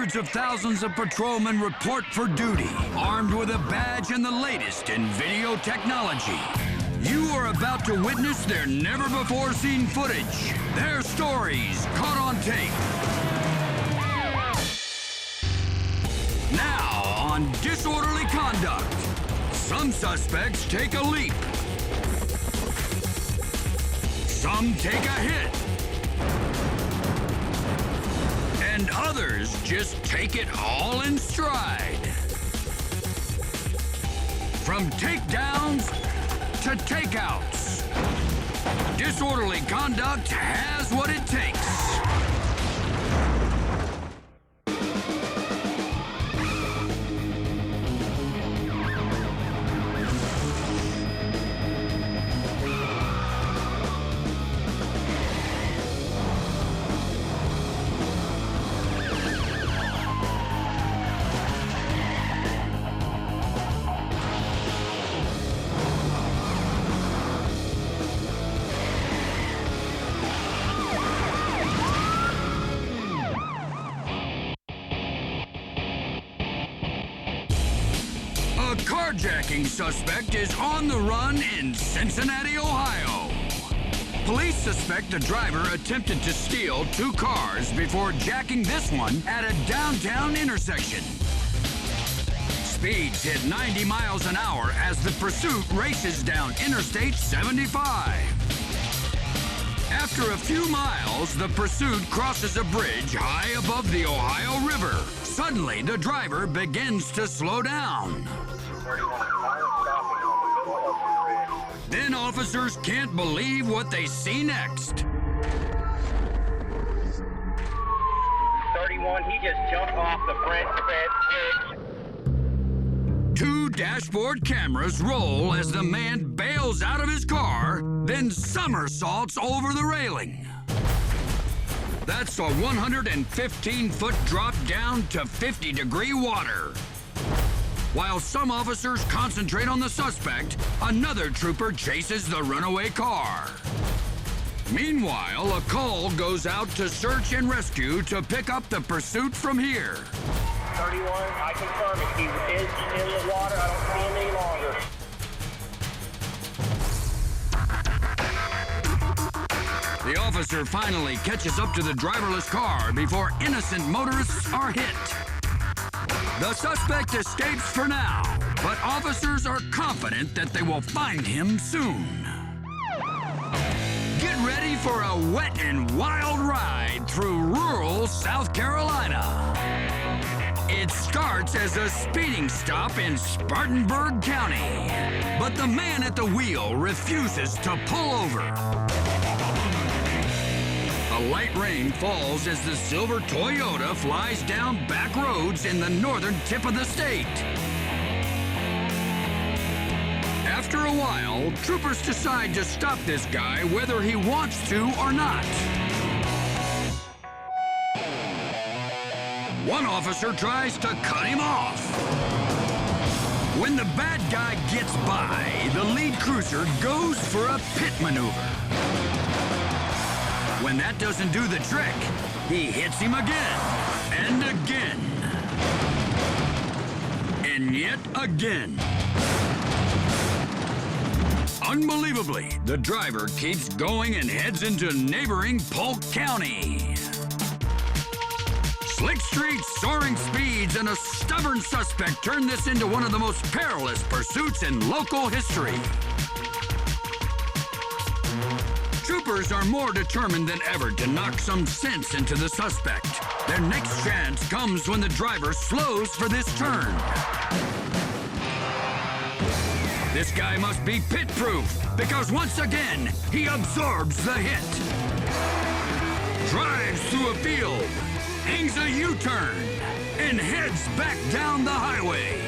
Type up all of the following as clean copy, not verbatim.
Hundreds of thousands of patrolmen report for duty, armed with a badge and the latest in video technology. You are about to witness their never-before-seen footage, their stories caught on tape. Now, on disorderly conduct, some suspects take a leap. Some take a hit. And others just take it all in stride. From takedowns to takeouts, disorderly conduct has what it takes. A carjacking suspect is on the run in Cincinnati, Ohio. Police suspect the driver attempted to steal 2 cars before jacking this one at a downtown intersection. Speeds hit 90 miles an hour as the pursuit races down Interstate 75. After a few miles, the pursuit crosses a bridge high above the Ohio River. Suddenly, the driver begins to slow down. Then officers can't believe what they see next. 31, he just jumped off the front edge. 2 dashboard cameras roll as the man bails out of his car, then somersaults over the railing. That's a 115-foot drop down to 50-degree water. While some officers concentrate on the suspect, another trooper chases the runaway car. Meanwhile, a call goes out to search and rescue to pick up the pursuit from here. 31, I confirm it. He is in the water. I don't see him any longer. The officer finally catches up to the driverless car before innocent motorists are hit. The suspect escapes for now, but officers are confident that they will find him soon. Get ready for a wet and wild ride through rural South Carolina. It starts as a speeding stop in Spartanburg County, but the man at the wheel refuses to pull over. A light rain falls as the silver Toyota flies down back roads in the northern tip of the state. After a while, troopers decide to stop this guy whether he wants to or not. One officer tries to cut him off. When the bad guy gets by, the lead cruiser goes for a pit maneuver. When that doesn't do the trick, he hits him again, and again, and yet again. Unbelievably, the driver keeps going and heads into neighboring Polk County. Slick streets, soaring speeds, and a stubborn suspect turn this into one of the most perilous pursuits in local history. Troopers are more determined than ever to knock some sense into the suspect. Their next chance comes when the driver slows for this turn. This guy must be pit-proof, because once again, he absorbs the hit. Drives through a field, hangs a U-turn, and heads back down the highway.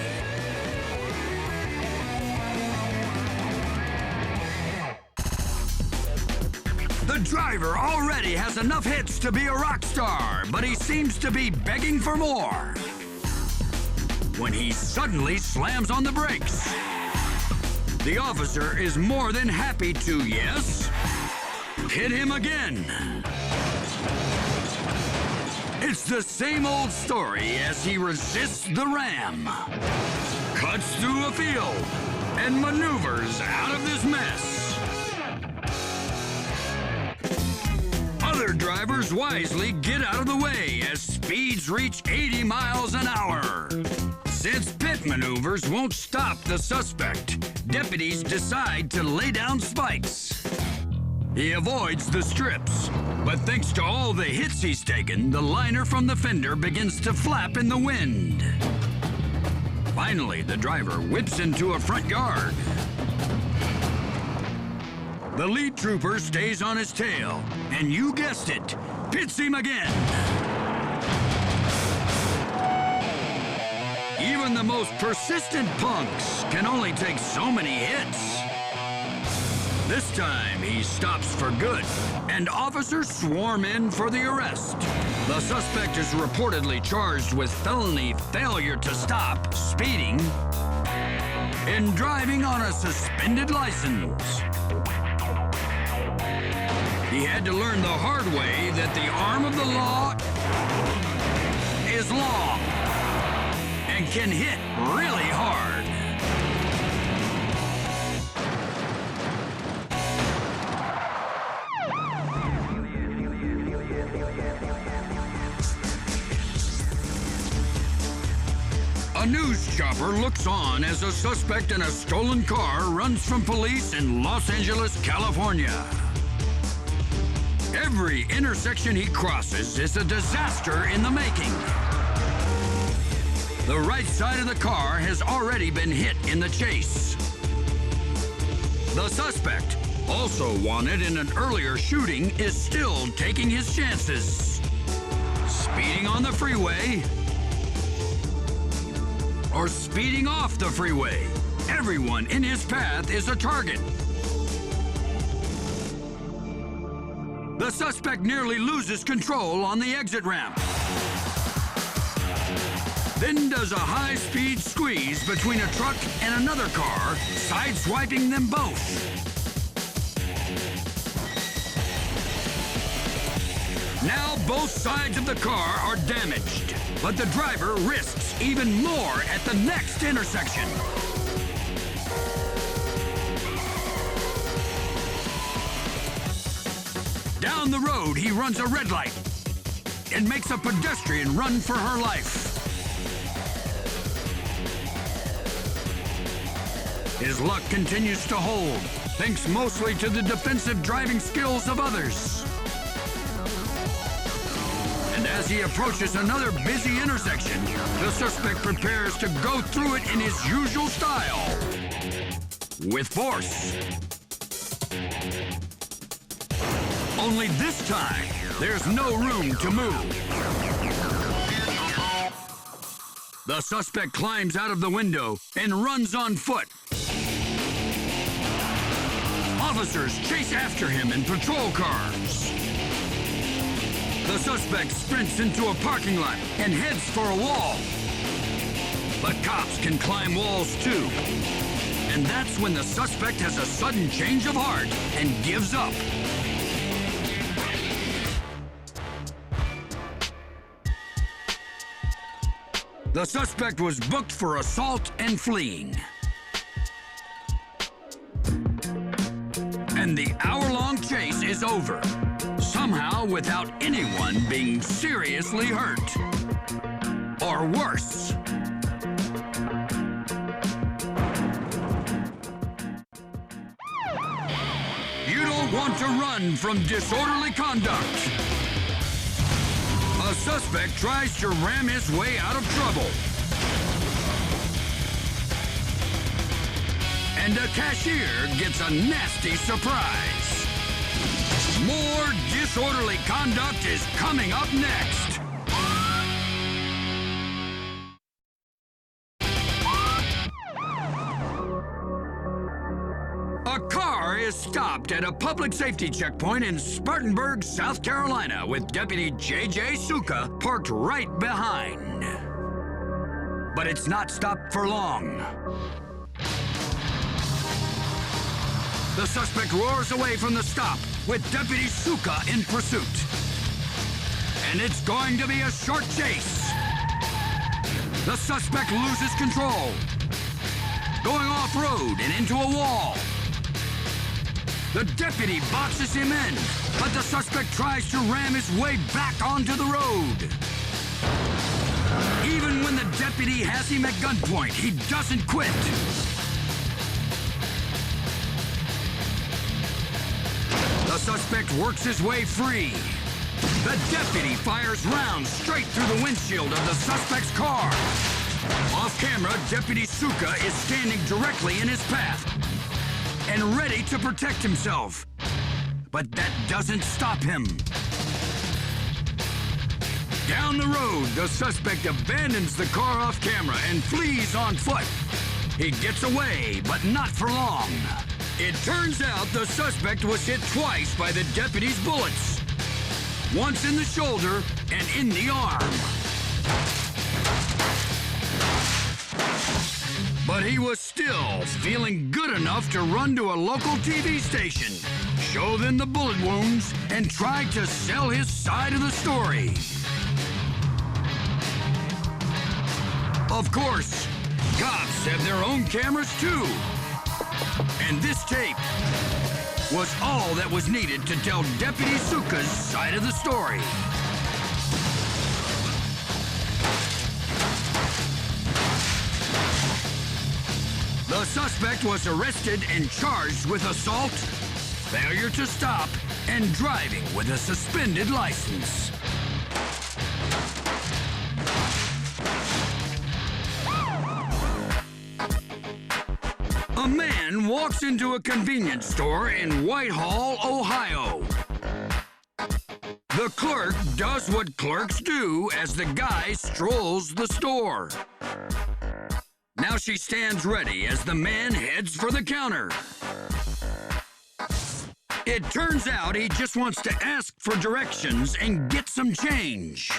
The driver already has enough hits to be a rock star, but he seems to be begging for more. When he suddenly slams on the brakes, the officer is more than happy to, yes, hit him again. It It's the same old story as he resists the ram, cuts through a field, and maneuvers out of this mess. Other drivers wisely get out of the way as speeds reach 80 miles an hour. Since pit maneuvers won't stop the suspect, deputies decide to lay down spikes. He avoids the strips, but thanks to all the hits he's taken, the liner from the fender begins to flap in the wind. Finally, the driver whips into a front yard. The lead trooper stays on his tail, and you guessed it, pits him again. Even the most persistent punks can only take so many hits. This time, he stops for good, and officers swarm in for the arrest. The suspect is reportedly charged with felony failure to stop, speeding, and driving on a suspended license. He had to learn the hard way that the arm of the law is long and can hit really hard. A news chopper looks on as a suspect in a stolen car runs from police in Los Angeles, California. Every intersection he crosses is a disaster in the making. The right side of the car has already been hit in the chase. The suspect, also wanted in an earlier shooting, is still taking his chances. Speeding on the freeway, or speeding off the freeway. Everyone in his path is a target. The suspect nearly loses control on the exit ramp. Then does a high-speed squeeze between a truck and another car, sideswiping them both. Now both sides of the car are damaged, but the driver risks even more at the next intersection. Down the road, he runs a red light and makes a pedestrian run for her life. His luck continues to hold, thanks mostly to the defensive driving skills of others. And as he approaches another busy intersection, the suspect prepares to go through it in his usual style, with force. Only this time, there's no room to move. The suspect climbs out of the window and runs on foot. Officers chase after him in patrol cars. The suspect sprints into a parking lot and heads for a wall. But cops can climb walls too. And that's when the suspect has a sudden change of heart and gives up. The suspect was booked for assault and fleeing. And the hour-long chase is over, somehow without anyone being seriously hurt. Or worse. You don't want to run from disorderly conduct. A suspect tries to ram his way out of trouble. And a cashier gets a nasty surprise. More disorderly conduct is coming up next. A car is stopped at a public safety checkpoint in Spartanburg, South Carolina, with Deputy J.J. Suka parked right behind. But it's not stopped for long. The suspect roars away from the stop, with Deputy Suka in pursuit. and it's going to be a short chase. The suspect loses control, going off-road and into a wall. The deputy boxes him in, but the suspect tries to ram his way back onto the road. Even when the deputy has him at gunpoint, he doesn't quit. The suspect works his way free. The deputy fires rounds straight through the windshield of the suspect's car. Off camera, Deputy Suka is standing directly in his path and ready to protect himself. But that doesn't stop him. Down the road, the suspect abandons the car off camera and flees on foot. He gets away, but not for long. It turns out the suspect was hit twice by the deputy's bullets. Once in the shoulder and in the arm. But he was still feeling good enough to run to a local TV station, show them the bullet wounds, and try to sell his side of the story. Of course, cops have their own cameras too. And this tape was all that was needed to tell Deputy Suka's side of the story. The suspect was arrested and charged with assault, failure to stop, and driving with a suspended license. A man walks into a convenience store in Whitehall, Ohio. The clerk does what clerks do as the guy strolls the store. Now she stands ready as the man heads for the counter. It turns out he just wants to ask for directions and get some change.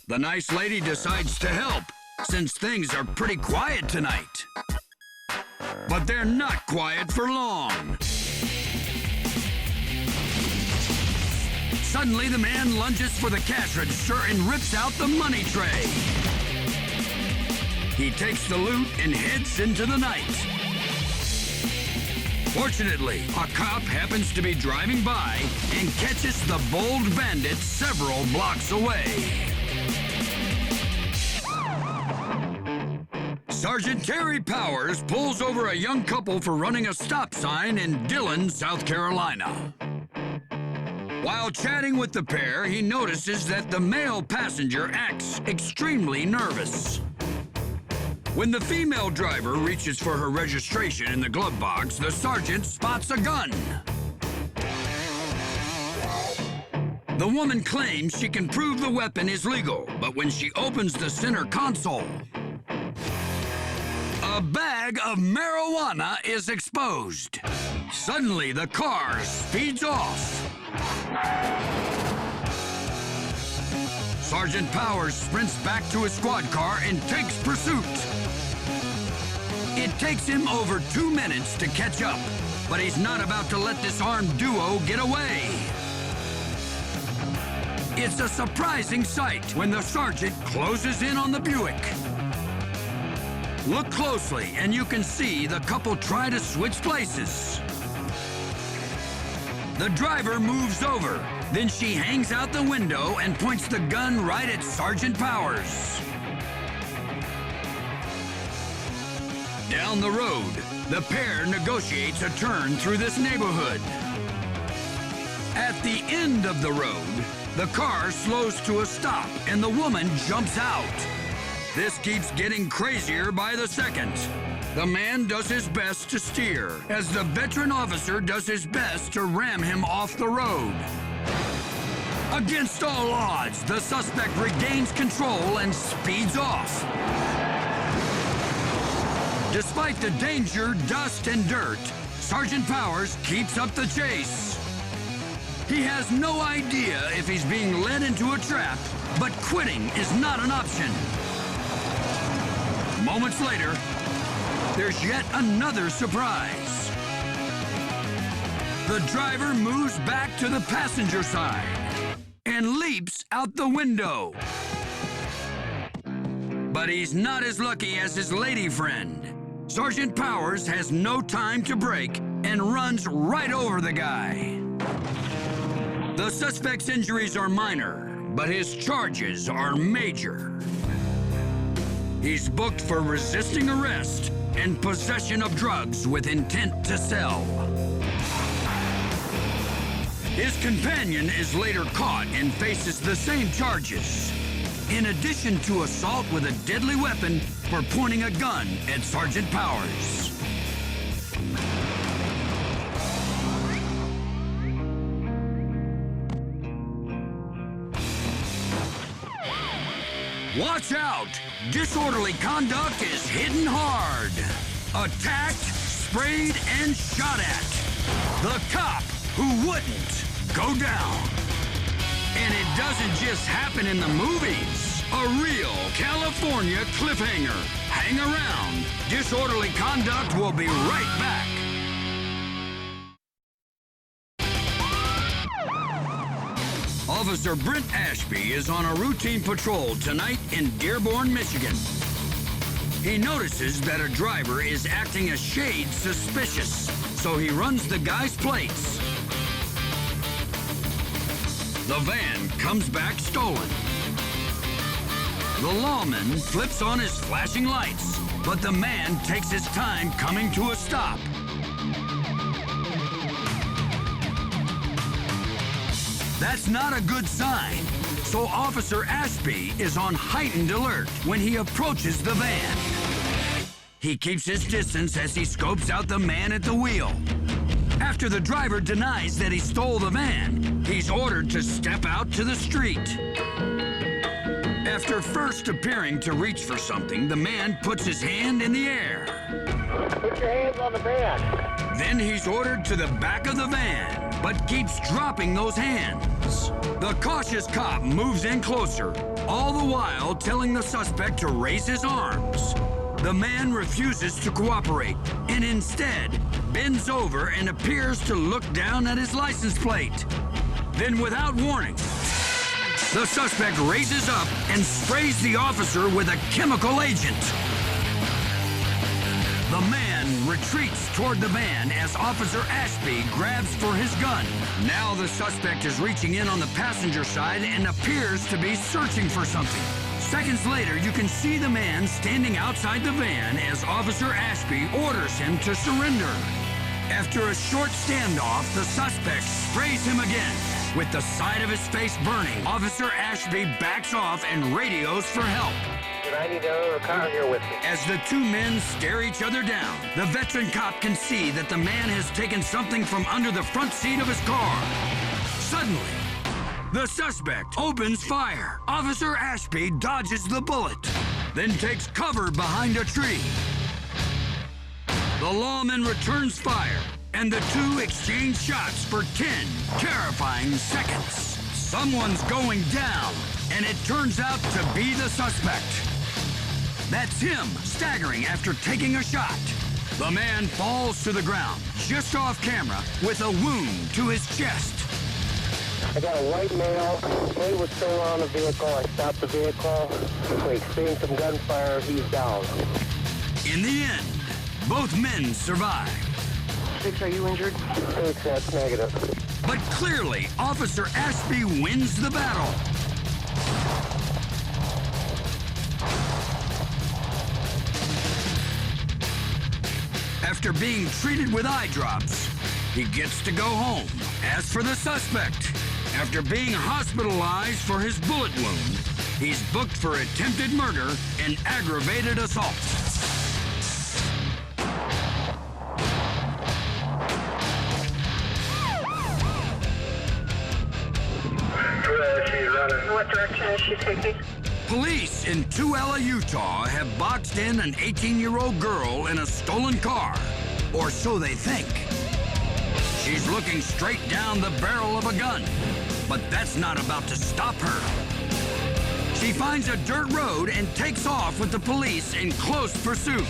The nice lady decides to help, since things are pretty quiet tonight. But they're not quiet for long. Suddenly, the man lunges for the cash register and rips out the money tray. He takes the loot and heads into the night. Fortunately, a cop happens to be driving by and catches the bold bandit several blocks away. Sergeant Terry Powers pulls over a young couple for running a stop sign in Dillon, South Carolina. While chatting with the pair, he notices that the male passenger acts extremely nervous. When the female driver reaches for her registration in the glove box, the sergeant spots a gun. The woman claims she can prove the weapon is legal, but when she opens the center console, a bag of marijuana is exposed. Suddenly, the car speeds off. Sergeant Powers sprints back to his squad car and takes pursuit. It takes him over 2 minutes to catch up, but he's not about to let this armed duo get away. It's a surprising sight when the sergeant closes in on the Buick. Look closely and you can see the couple try to switch places. The driver moves over, then she hangs out the window and points the gun right at Sergeant Powers. Down the road, the pair negotiates a turn through this neighborhood. At the end of the road, the car slows to a stop and the woman jumps out. This keeps getting crazier by the second. The man does his best to steer, as the veteran officer does his best to ram him off the road. Against all odds, the suspect regains control and speeds off. Despite the danger, dust, and dirt, Sergeant Powers keeps up the chase. He has no idea if he's being led into a trap, but quitting is not an option. Moments later, there's yet another surprise. The driver moves back to the passenger side and leaps out the window. But he's not as lucky as his lady friend. Sergeant Powers has no time to break and runs right over the guy. The suspect's injuries are minor, but his charges are major. He's booked for resisting arrest and possession of drugs with intent to sell. His companion is later caught and faces the same charges, in addition to assault with a deadly weapon for pointing a gun at Sergeant Powers. Watch out! Disorderly conduct is hitting hard. Attacked, sprayed, and shot at. The cop who wouldn't go down. And it doesn't just happen in the movies. A real California cliffhanger. Hang around. Disorderly conduct will be right back. Officer Brent Ashby is on a routine patrol tonight in Dearborn, Michigan. He notices that a driver is acting a shade suspicious, so he runs the guy's plates. The van comes back stolen. The lawman flips on his flashing lights, but the man takes his time coming to a stop. That's not a good sign, so Officer Ashby is on heightened alert when he approaches the van. He keeps his distance as he scopes out the man at the wheel. After the driver denies that he stole the van, he's ordered to step out to the street. After first appearing to reach for something, the man puts his hand in the air. Put your hands on the van. Then he's ordered to the back of the van, but keeps dropping those hands. The cautious cop moves in closer, all the while telling the suspect to raise his arms. The man refuses to cooperate, and instead bends over and appears to look down at his license plate. Then, without warning, the suspect raises up and sprays the officer with a chemical agent. The man retreats toward the van as Officer Ashby grabs for his gun. Now the suspect is reaching in on the passenger side and appears to be searching for something. Seconds later, you can see the man standing outside the van as Officer Ashby orders him to surrender. After a short standoff, the suspect sprays him again. With the side of his face burning, Officer Ashby backs off and radios for help. And I need another car here with me. As the two men stare each other down, the veteran cop can see that the man has taken something from under the front seat of his car. Suddenly, the suspect opens fire. Officer Ashby dodges the bullet, then takes cover behind a tree. The lawman returns fire, and the two exchange shots for 10 terrifying seconds. Someone's going down, and it turns out to be the suspect. That's him, staggering after taking a shot. The man falls to the ground, just off camera, with a wound to his chest. I got a white male. He was still on the vehicle. I stopped the vehicle. We experienced some gunfire. He's down. In the end, both men survive. 6, are you injured? 6, that's negative. But clearly, Officer Ashby wins the battle. After being treated with eye drops, he gets to go home. As for the suspect, after being hospitalized for his bullet wound, he's booked for attempted murder and aggravated assault. What direction is she taking? Police in Tooele, Utah have boxed in an 18-year-old girl in a stolen car, or so they think. She's looking straight down the barrel of a gun, but that's not about to stop her. She finds a dirt road and takes off with the police in close pursuit.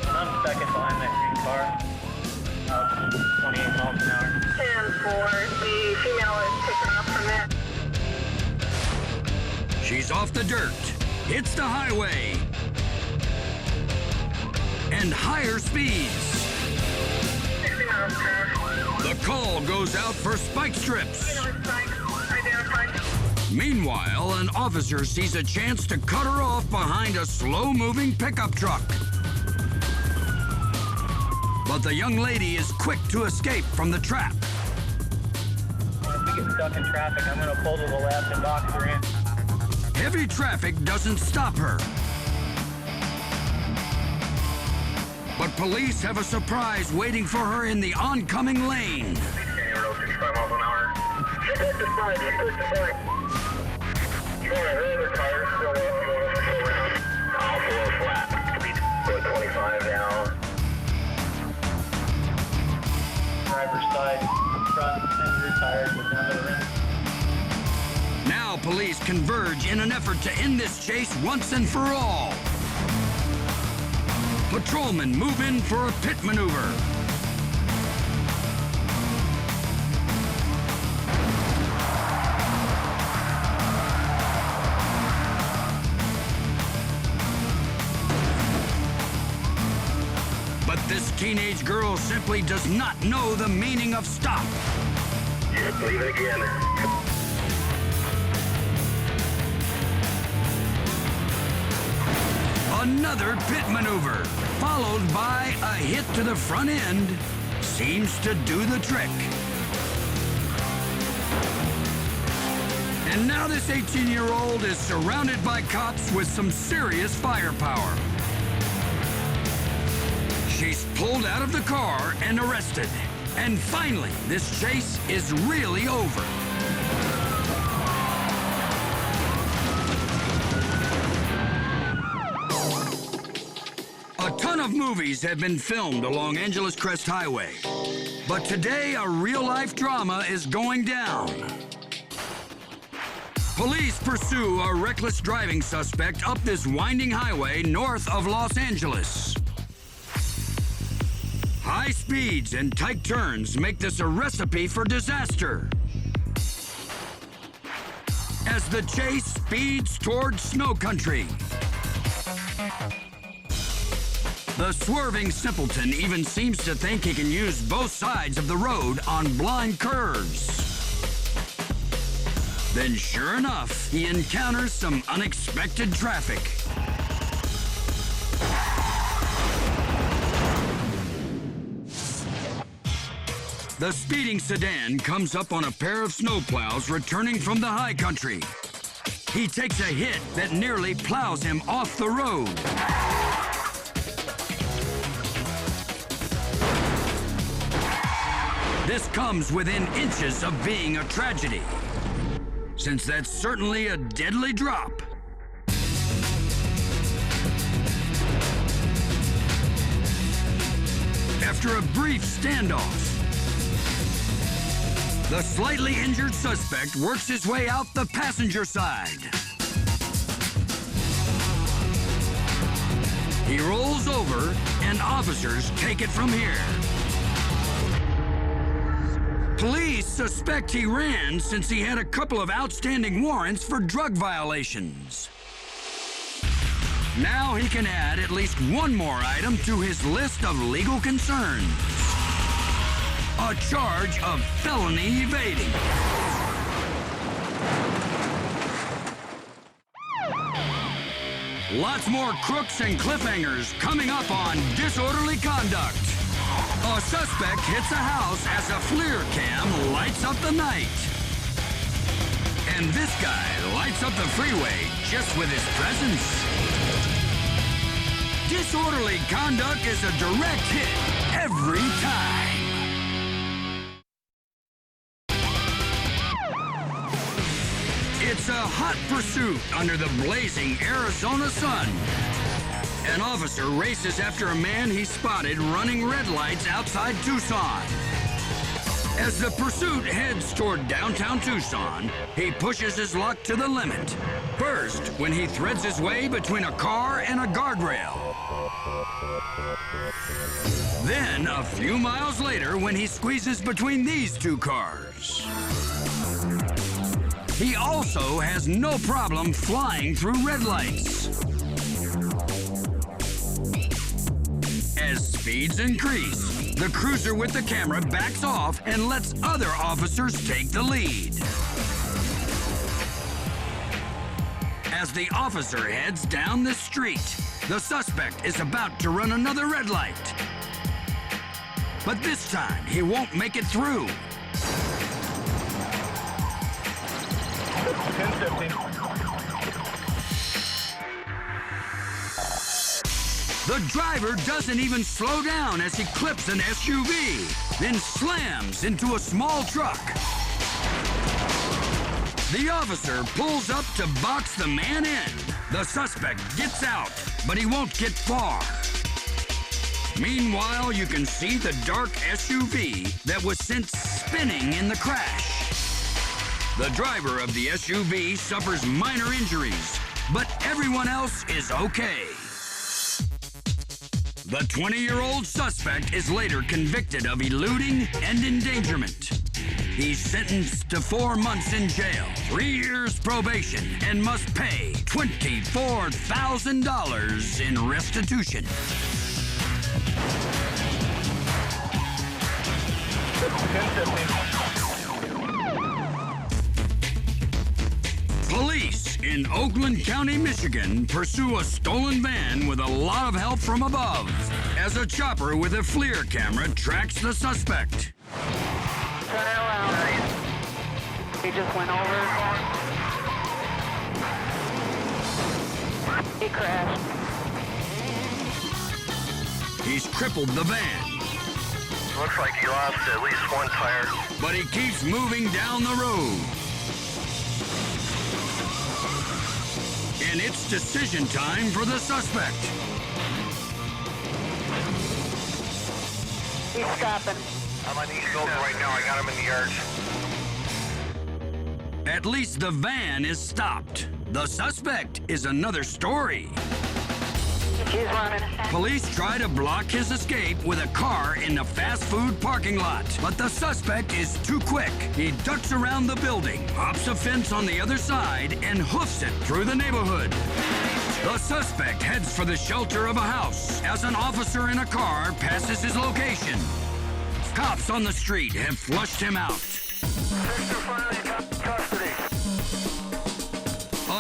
I'm stuck in behind that green car. 28 miles an hour. 10-4, the female is picking up from there. She's off the dirt, hits the highway, and higher speeds. 60 miles per hour. The call goes out for spike strips. Identified. Meanwhile, an officer sees a chance to cut her off behind a slow-moving pickup truck. But the young lady is quick to escape from the trap. If we get stuck in traffic, I'm going to pull to the left and box her in. Heavy traffic doesn't stop her. But police have a surprise waiting for her in the oncoming lane. 65 miles an hour. Hit the side, hit the side. You want to hit the tires still up, you want us to go around? All four flat. Speed 25 now. Driver's side, front and rear tires with none of the rim. Now police converge in an effort to end this chase once and for all. Patrolmen move in for a pit maneuver. But this teenage girl simply does not know the meaning of stop. Leave it again. Another pit maneuver, followed by a hit to the front end, seems to do the trick. And now this 18-year-old is surrounded by cops with some serious firepower. She's pulled out of the car and arrested. And finally, this chase is really over. A ton of movies have been filmed along Angeles Crest Highway. But today, a real-life drama is going down. Police pursue a reckless driving suspect up this winding highway north of Los Angeles. High speeds and tight turns make this a recipe for disaster. As the chase speeds toward snow country. The swerving simpleton even seems to think he can use both sides of the road on blind curves. Then, sure enough, he encounters some unexpected traffic. The speeding sedan comes up on a pair of snowplows returning from the high country. He takes a hit that nearly plows him off the road. This comes within inches of being a tragedy, since that's certainly a deadly drop. After a brief standoff, the slightly injured suspect works his way out the passenger side. He rolls over, and officers take it from here. Police suspect he ran since he had a couple of outstanding warrants for drug violations. Now he can add at least one more item to his list of legal concerns. A charge of felony evading. Lots more crooks and cliffhangers coming up on Disorderly Conduct. A suspect hits a house as a FLIR cam lights up the night. And this guy lights up the freeway just with his presence. Disorderly Conduct is a direct hit every time. It's a hot pursuit under the blazing Arizona sun. An officer races after a man he spotted running red lights outside Tucson. As the pursuit heads toward downtown Tucson, he pushes his luck to the limit. First, when he threads his way between a car and a guardrail. Then, a few miles later, when he squeezes between these two cars. He also has no problem flying through red lights. As speeds increase, the cruiser with the camera backs off and lets other officers take the lead. As the officer heads down the street, the suspect is about to run another red light. But this time, he won't make it through. 10-15. The driver doesn't even slow down as he clips an SUV, then slams into a small truck. The officer pulls up to box the man in. The suspect gets out, but he won't get far. Meanwhile, you can see the dark SUV that was sent spinning in the crash. The driver of the SUV suffers minor injuries, but everyone else is okay. The 20-year-old suspect is later convicted of eluding and endangerment. He's sentenced to 4 months in jail, 3 years probation, and must pay $24,000 in restitution. Police in Oakland County, Michigan pursue a stolen van with a lot of help from above as a chopper with a FLIR camera tracks the suspect. Turn it around. He just went over. He crashed. He's crippled the van, Looks like he lost at least one tire. but he keeps moving down the road. And it's decision time for the suspect. He's stopping. I'm on East Oak right now. I got him in the yard. At least the van is stopped. The suspect is another story. He's running. Police try to block his escape with a car in a fast food parking lot, but the suspect is too quick. He ducks around the building, hops a fence on the other side, and hoofs it through the neighborhood. The suspect heads for the shelter of a house as an officer in a car passes his location. Cops on the street have flushed him out.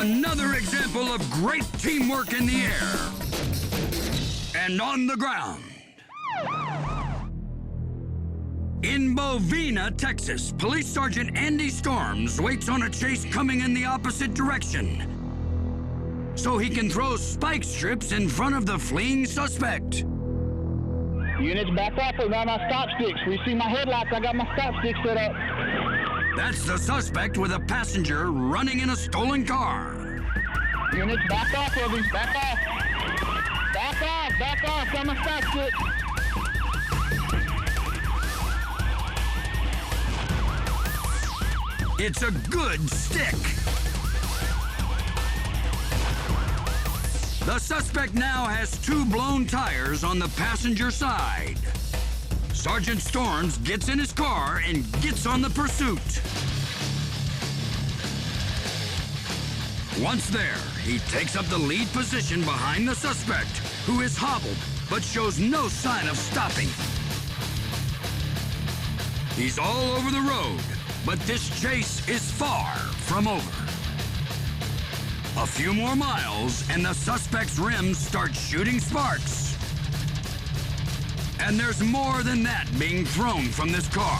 Another example of great teamwork in the air and on the ground. In Bovina, Texas, Police Sergeant Andy Storms waits on a chase coming in the opposite direction so he can throw spike strips in front of the fleeing suspect. Units back off. I got my stop sticks. We see my headlights. I got my stop sticks set up. That's the suspect with a passenger running in a stolen car. Units back off of him. Back off. Back off. Back off. Got my stop stick. It's a good stick. The suspect now has 2 blown tires on the passenger side. Sergeant Storms gets in his car and gets on the pursuit. Once there, he takes up the lead position behind the suspect, who is hobbled but shows no sign of stopping. He's all over the road, but this chase is far from over. A few more miles, and the suspect's rims start shooting sparks. And there's more than that being thrown from this car.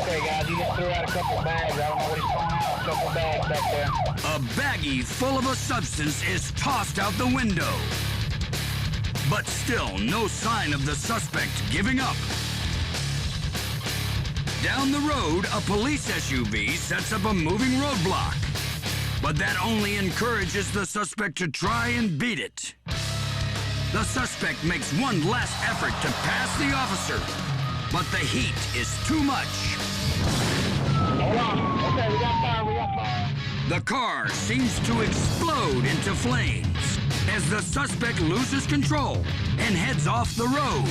Okay, guys, you just threw out a couple bags. I don't know what he's throwing out. A couple bags back there. A baggie full of a substance is tossed out the window. But still, no sign of the suspect giving up. Down the road, a police SUV sets up a moving roadblock. But that only encourages the suspect to try and beat it. The suspect makes one last effort to pass the officer. but the heat is too much. Hold on. Okay, we got fire. The car seems to explode into flames as the suspect loses control and heads off the road.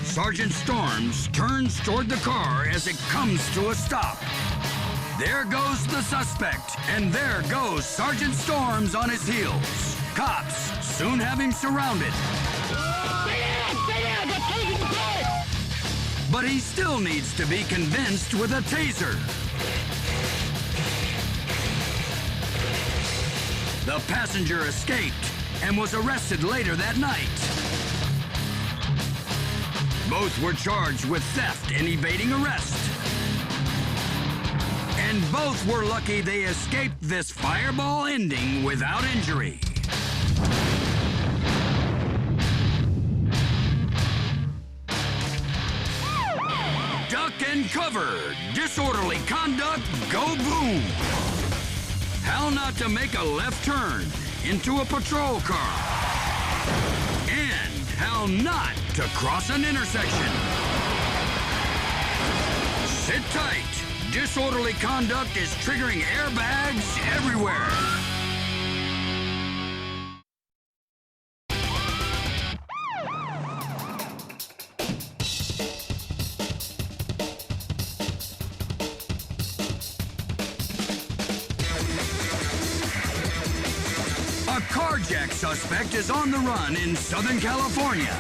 Sergeant Storms turns toward the car as it comes to a stop. There goes the suspect, and there goes Sergeant Storms on his heels. Cops soon have him surrounded. But he still needs to be convinced with a taser. The passenger escaped and was arrested later that night. Both were charged with theft and evading arrest. And both were lucky they escaped this fireball ending without injury. Duck and cover. Disorderly conduct, go boom. How not to make a left turn into a patrol car. And how not to cross an intersection. Sit tight. Disorderly conduct is triggering airbags everywhere. A carjack suspect is on the run in Southern California.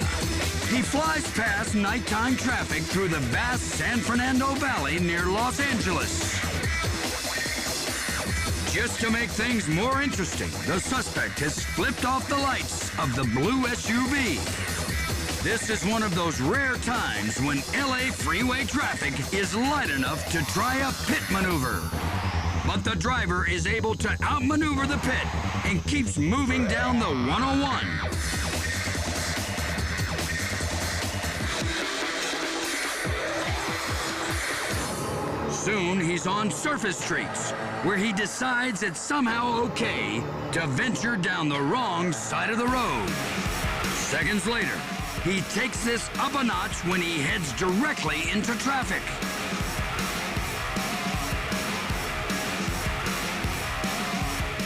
He flies past nighttime traffic through the vast San Fernando Valley near Los Angeles. Just to make things more interesting, the suspect has flipped off the lights of the blue SUV. This is one of those rare times when LA freeway traffic is light enough to try a pit maneuver. But the driver is able to outmaneuver the pit and keeps moving down the 101. Soon he's on surface streets, where he decides it's somehow okay to venture down the wrong side of the road. Seconds later, he takes this up a notch when he heads directly into traffic.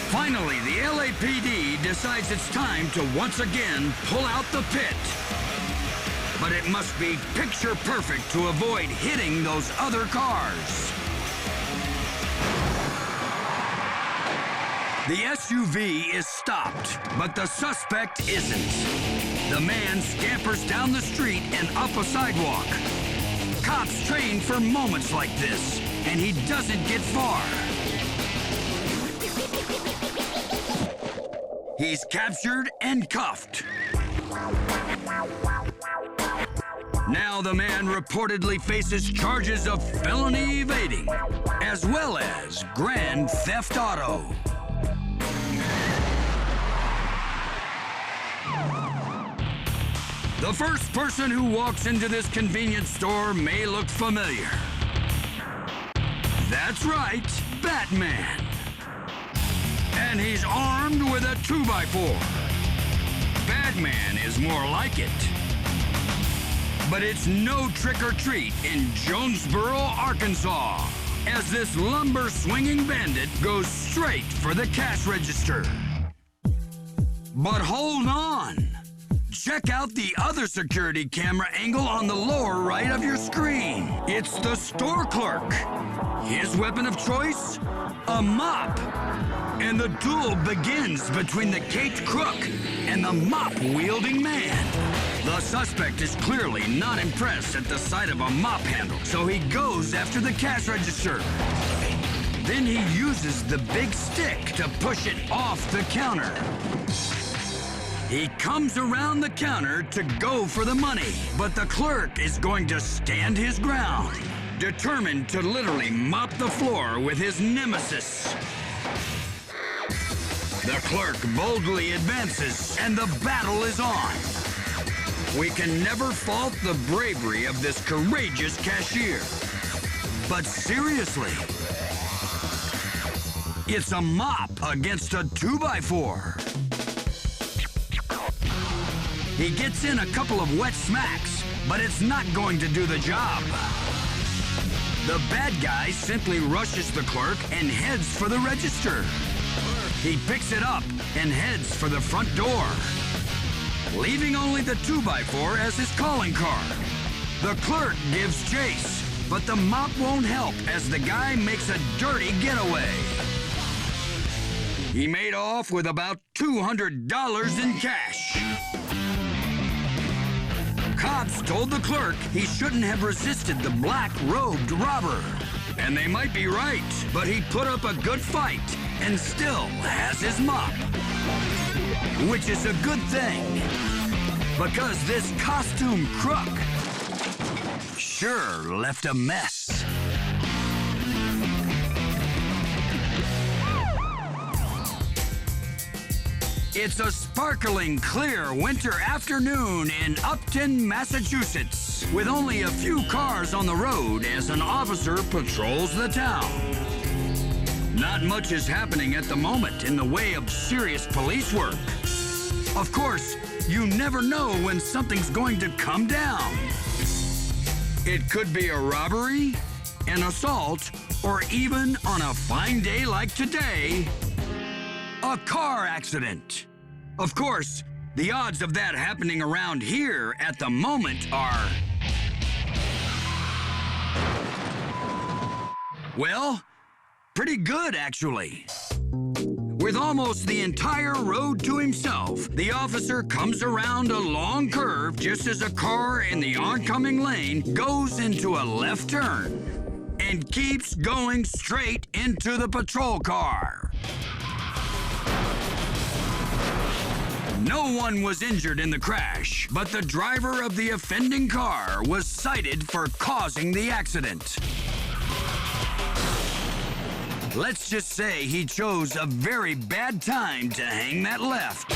Finally, the LAPD decides it's time to once again pull out the pit. But it must be picture perfect to avoid hitting those other cars. The SUV is stopped, but the suspect isn't. The man scampers down the street and up a sidewalk. Cops train for moments like this, and he doesn't get far. He's captured and cuffed. Now the man reportedly faces charges of felony evading, as well as grand theft auto. The first person who walks into this convenience store may look familiar. That's right, Batman. And he's armed with a 2x4. Batman is more like it. But it's no trick-or-treat in Jonesboro, Arkansas, as this lumber-swinging bandit goes straight for the cash register. But hold on. Check out the other security camera angle on the lower right of your screen. It's the store clerk. His weapon of choice? A mop. And the duel begins between the caped crook and the mop-wielding man. The suspect is clearly not impressed at the sight of a mop handle, so he goes after the cash register. Then he uses the big stick to push it off the counter. He comes around the counter to go for the money, but the clerk is going to stand his ground, determined to literally mop the floor with his nemesis. The clerk boldly advances, and the battle is on. We can never fault the bravery of this courageous cashier. But seriously, it's a mop against a 2x4. He gets in a couple of wet smacks, but it's not going to do the job. The bad guy simply rushes the clerk and heads for the register. He picks it up and heads for the front door, leaving only the 2x4 as his calling card. The clerk gives chase, but the mop won't help as the guy makes a dirty getaway. He made off with about $200 in cash. Cops told the clerk he shouldn't have resisted the black-robed robber. And they might be right, but he put up a good fight and still has his mop. Which is a good thing, because this costume crook sure left a mess. It's a sparkling, clear winter afternoon in Upton, Massachusetts, with only a few cars on the road as an officer patrols the town. Not much is happening at the moment in the way of serious police work. Of course, you never know when something's going to come down. It could be a robbery, an assault, or even on a fine day like today, a car accident. Of course, the odds of that happening around here at the moment are, well, pretty good, actually. With almost the entire road to himself, the officer comes around a long curve just as a car in the oncoming lane goes into a left turn and keeps going straight into the patrol car. No one was injured in the crash, but the driver of the offending car was cited for causing the accident. Let's just say he chose a very bad time to hang that left.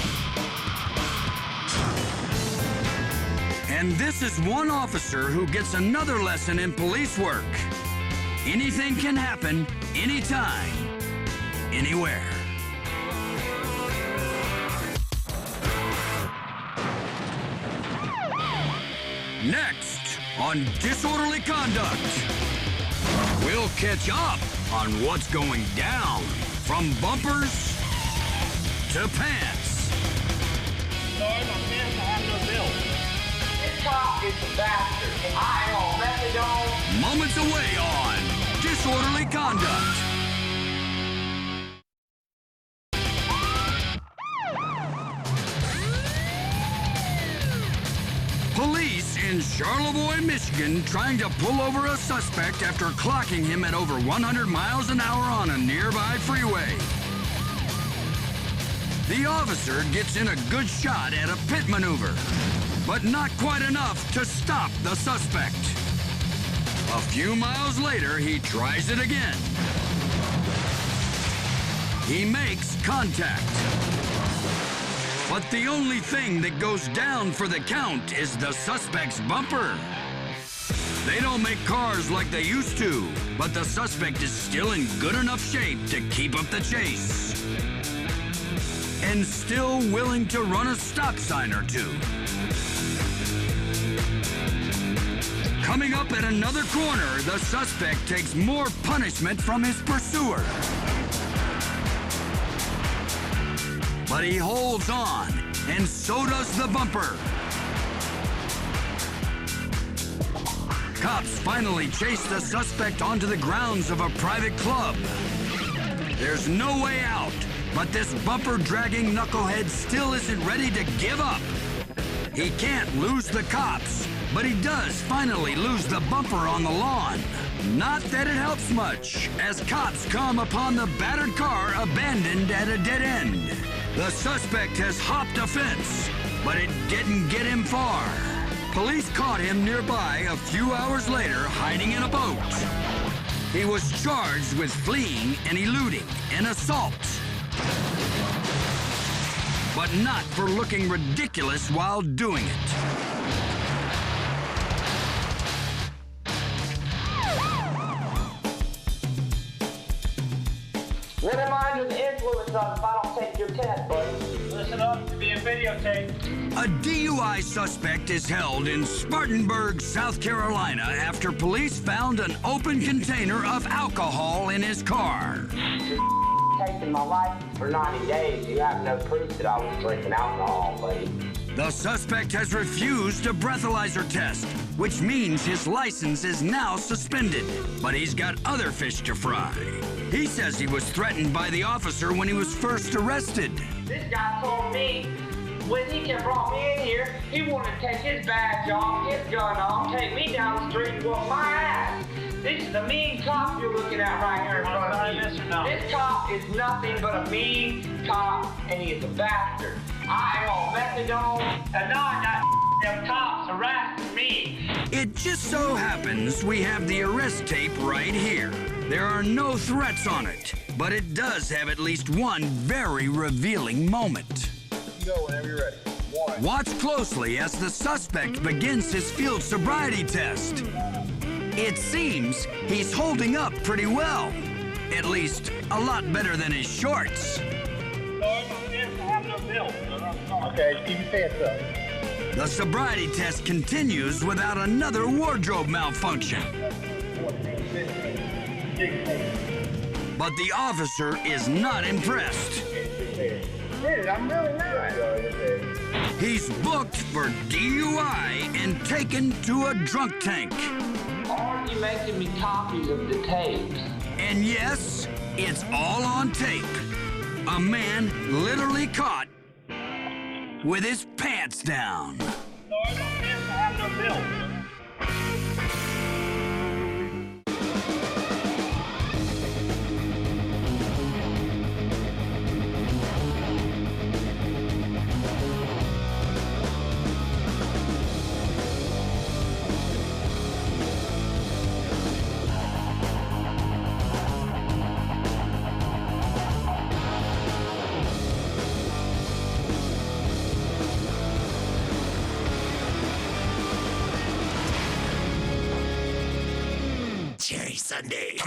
And this is one officer who gets another lesson in police work. Anything can happen, anytime, anywhere. Next on Disorderly Conduct, we'll catch up on what's going down from bumpers to pants. Sorry, my pants have no bill. This cop is a bastard. I ain't gonna let it go. Moments away on Disorderly Conduct. Police in Charlevoix, Michigan, trying to pull over a suspect after clocking him at over 100 miles an hour on a nearby freeway. The officer gets in a good shot at a pit maneuver, but not quite enough to stop the suspect. A few miles later, he tries it again. He makes contact. But the only thing that goes down for the count is the suspect's bumper. They don't make cars like they used to, but the suspect is still in good enough shape to keep up the chase. And still willing to run a stop sign or two. Coming up at another corner, the suspect takes more punishment from his pursuer. But he holds on, and so does the bumper. Cops finally chase the suspect onto the grounds of a private club. There's no way out, but this bumper-dragging knucklehead still isn't ready to give up. He can't lose the cops, but he does finally lose the bumper on the lawn. Not that it helps much, as cops come upon the battered car abandoned at a dead end. The suspect has hopped a fence, but it didn't get him far. Police caught him nearby a few hours later hiding in a boat. He was charged with fleeing and eluding and assault. But not for looking ridiculous while doing it. What am I under the influence of if I don't take your test, buddy? Listen, listen up. You're being videotaped. A DUI suspect is held in Spartanburg, South Carolina after police found an open container of alcohol in his car. Taking my license for 90 days. You have no proof that I was drinking alcohol, buddy. The suspect has refused a breathalyzer test, which means his license is now suspended. But he's got other fish to fry. He says he was threatened by the officer when he was first arrested. This guy told me when he brought me in here, he wanted to take his badge off, his gun off, take me down the street and whoop my ass. This is a mean cop you're looking at right here in front of you. This cop is nothing but a mean cop, and he is a bastard. I am on methadone, and now I got them cops harassing me. It just so happens we have the arrest tape right here. There are no threats on it, but it does have at least one very revealing moment. Go whenever you're ready. One. Watch closely as the suspect begins his field sobriety test. It seems he's holding up pretty well. At least, a lot better than his shorts. Okay, keep your pants up. The sobriety test continues without another wardrobe malfunction. But the officer is not impressed. Dude, I'm really not. He's booked for DUI and taken to a drunk tank. Are you making me copies of the tapes? And yes, it's all on tape. A man literally caught with his pants down. Sunday.